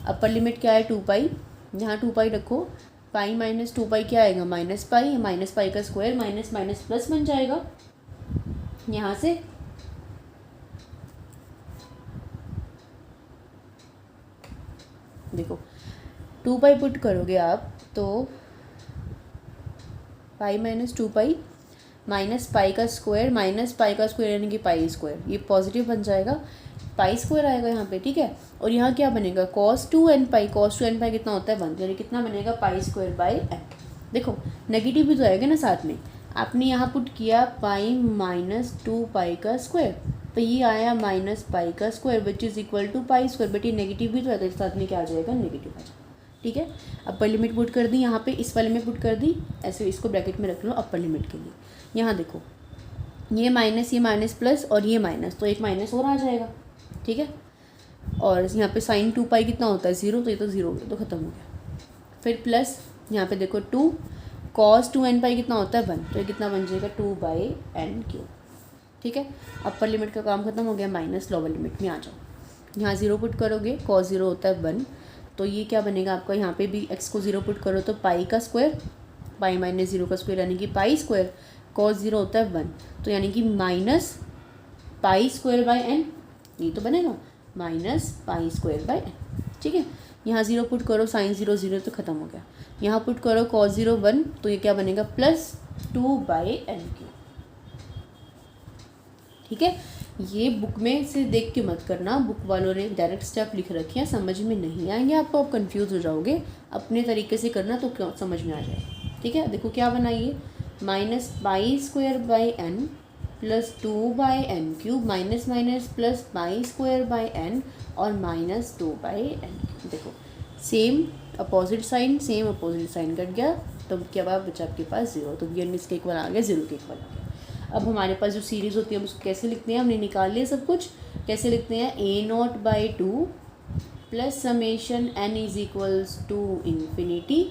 S1: अपर लिमिट क्या है, 2 पाई, यहाँ 2 पाई रखो, पाई माइनस 2 पाई क्या आएगा, माइनस पाई का स्क्वायर, माइनस माइनस प्लस बन जाएगा, यहाँ से देखो 2 पाई पुट करोगे आप तो pi minus 2 pi minus pi का स्क्वायर यानी कि पाई स्क्वायर, ये पॉजिटिव बन जाएगा, पाई स्क्वायर आएगा यहाँ पे, ठीक है। और यहाँ क्या बनेगा cos 2n पाई कितना होता है 1, यानी कितना बनेगा पाई स्क्वायर बाई n। देखो नेगेटिव भी तो आएगा ना साथ में, आपने यहाँ पुट किया पाई माइनस 2 पाई का स्क्वायर, तो ये आया माइनस पाई का square which is equal to pi square, but ये नेगेटिव भी तो आएगा, इस साथ में क्या आ जाएगा नेगेटिव आ जाएगा, ठीक है। अपर लिमिट पुट कर दी यहाँ पे, इस वाले में पुट कर दी, ऐसे इसको ब्रैकेट में रख लो अपर लिमिट के लिए। यहाँ देखो ये माइनस प्लस और ये माइनस, तो एक माइनस और आ जाएगा, ठीक है। और यहाँ पे साइन 2 पाई कितना होता है 0, तो ये तो 0 हो गया, तो ख़त्म हो गया। फिर प्लस यहाँ पे देखो 2 cos 2n पाई कितना होता है 1, तो ये कितना बन जाएगा 2/n³, ठीक है। अपर लिमिट का काम खत्म हो गया, माइनस लोअर लिमिट में आ जाओ। यहाँ 0 पुट करोगे cos 0 होता है 1, तो ये क्या बनेगा आपका, यहाँ पे भी x को 0 पुट करो तो पाई का स्क्वायर, पाई माइनस 0 का स्क्वायर यानी कि पाई स्क्वायर, cos 0 होता है 1, तो यानी कि minus pi square by n, ये तो बनेगा minus pi square by n, ठीक है। यहाँ 0 पुट करो साइन 0 0 तो ख़त्म हो गया। यहाँ पुट करो cos 0 1, तो ये क्या बनेगा प्लस 2/n³, ठीक है। ये बुक में से देख के मत करना, बुक वालों ने डायरेक्ट स्टेप लिख रखे हैं, समझ में नहीं आएंगे आपको, आप कंफ्यूज हो जाओगे। अपने तरीके से करना तो क्यों समझ में आ जाएगा, ठीक है। देखो क्या बनाइए, minus pi square by n plus 2/n³, minus minus plus pi square by n और माइनस 2/n³। देखो सेम अपोजिट साइन कट गया, तो क्या बचा आपके पास 0, तो ये इसके इक्वल आ गया, 0 के इक्वल आ गया। अब हमारे पास जो सीरीज़ होती है हम उसको कैसे लिखते हैं, हमने निकाल लिया सब कुछ। कैसे लिखते हैं, a0/2 plus summation n is equals to infinity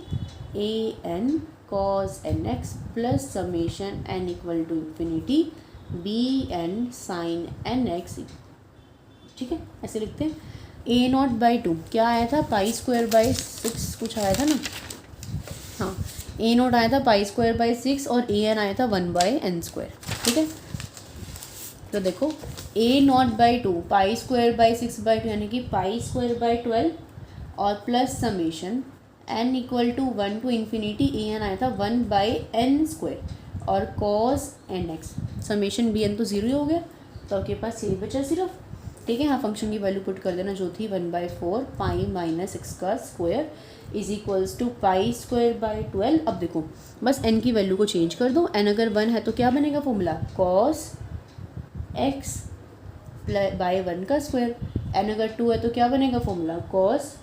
S1: an cos nx plus summation n equal to infinity bn sin nx, ठीक है। ऐसे लिखते हैं। a0/2 क्या आया था, पाई स्क्वायर बाई 6 कुछ आया था ना, हाँ a0 आया था पाई स्क्वायर बाई 6 और an आया था 1/n², ठीक है। तो देखो a0/2 पाई स्क्वायर बाई 6/2 यानी कि पाई स्क्वायर बाई 12 और plus summation n equal to 1 to infinity an आया था 1/n² और cos nx समेशन bn तो 0 ही हो गया, तो आपके पास यही बचा सिर्फ, ठीक है। यहाँ फंक्शन की वैल्यू पुट कर देना जो थी 1/4 पाई माइनस x का square is equals to pi square by 12। अब देखो बस n की वैल्यू को चेंज कर दो, n अगर 1 है तो क्या बनेगा फॉर्मूला, cos x बाई 1 का स्क्वायर, n अगर 2 है तो क्या बनेगा फॉर्मूला, cos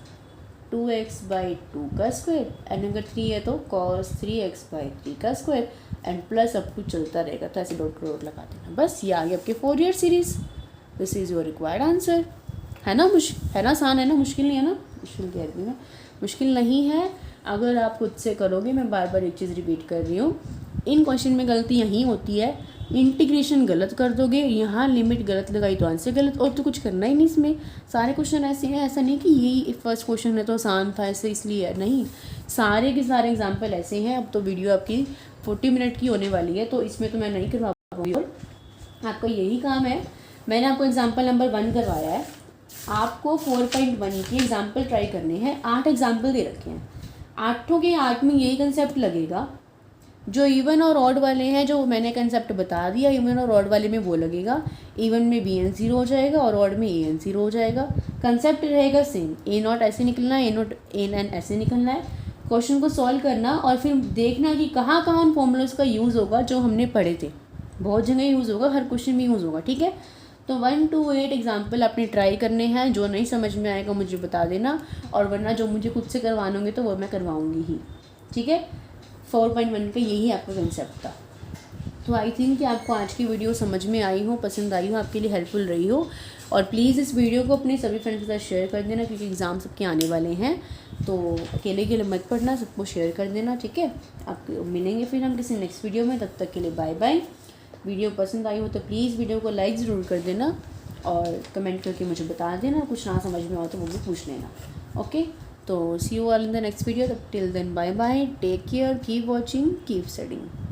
S1: 2x बाई 2 का स्क्वायर, n अगर 3 है तो cos 3x बाई 3 का स्क्वायर, एंड प्लस अब कुछ चलता रहेगा, तो ऐसे डॉट डॉट लगा देना। बस ये आ गया आपके 4 year series. This is your required answer. है ना है ना आसान है ना, मुश्किल नहीं है ना, मुश्किल कह रही हूँ मैं, मुश्किल नहीं है अगर आप खुद से करोगे। मैं बार बार एक चीज़ रिपीट कर रही हूँ, इन क्वेश्चन में गलती यहीं होती है, इंटीग्रेशन गलत कर दोगे, यहाँ लिमिट गलत लगाई तो आंसर गलत, और तो कुछ करना ही नहीं इसमें। सारे क्वेश्चन ऐसे हैं, ऐसा नहीं कि यही फर्स्ट क्वेश्चन है तो आसान था ऐसे इसलिए है, नहीं, सारे के सारे एग्जाम्पल ऐसे हैं। अब तो वीडियो आपकी 40 मिनट की होने वाली है, तो इसमें तो मैं नहीं करवा पाऊँगी, और आपका यही काम है। मैंने आपको एग्जाम्पल नंबर 1 करवाया है, आपको 4.1 के एग्जाम्पल ट्राई करने हैं। 8 एग्जाम्पल दे रखे हैं, 8 के 8 में यही कंसेप्ट लगेगा। जो इवन और ऑड वाले हैं, जो मैंने कंसेप्ट बता दिया, इवन और ऑड वाले में वो लगेगा, इवन में bn 0 हो जाएगा और ऑड में an 0 हो जाएगा। कंसेप्ट रहेगा सेम, a0 ऐसे निकलना है, an ऐसे निकलना है। क्वेश्चन को सॉल्व करना और फिर देखना कि कहाँ कहाँ उन फॉर्मूलाज का यूज़ होगा जो हमने पढ़े थे। बहुत जगह यूज़ होगा, हर क्वेश्चन में यूज़ होगा, ठीक है। तो 1 to 8 एग्जाम्पल आपने ट्राई करने हैं, जो नहीं समझ में आएगा मुझे बता देना, और वरना जो मुझे खुद से करवाने होंगे तो वो मैं करवाऊँगी ही, ठीक है। 4.1 का यही आपका कंसेप्ट था। तो आई थिंक कि आपको आज की वीडियो समझ में आई हो, पसंद आई हो, आपके लिए हेल्पफुल रही हो। और प्लीज़ इस वीडियो को अपने सभी फ्रेंड्स के साथ शेयर कर देना, क्योंकि एग्ज़ाम सबके आने वाले हैं, तो अकेले के लिए मत पढ़ना, सबको शेयर कर देना, ठीक है। आप मिलेंगे फिर हम किसी नेक्स्ट वीडियो में, तब तक के लिए बाय बाय। वीडियो पसंद आई हो तो प्लीज़ वीडियो को लाइक ज़रूर कर देना और कमेंट करके मुझे बता देना, कुछ ना समझ में हो तो वो भी पूछ लेना, ओके। तो see you all in the next video, till then bye bye, take care, keep watching, keep studying.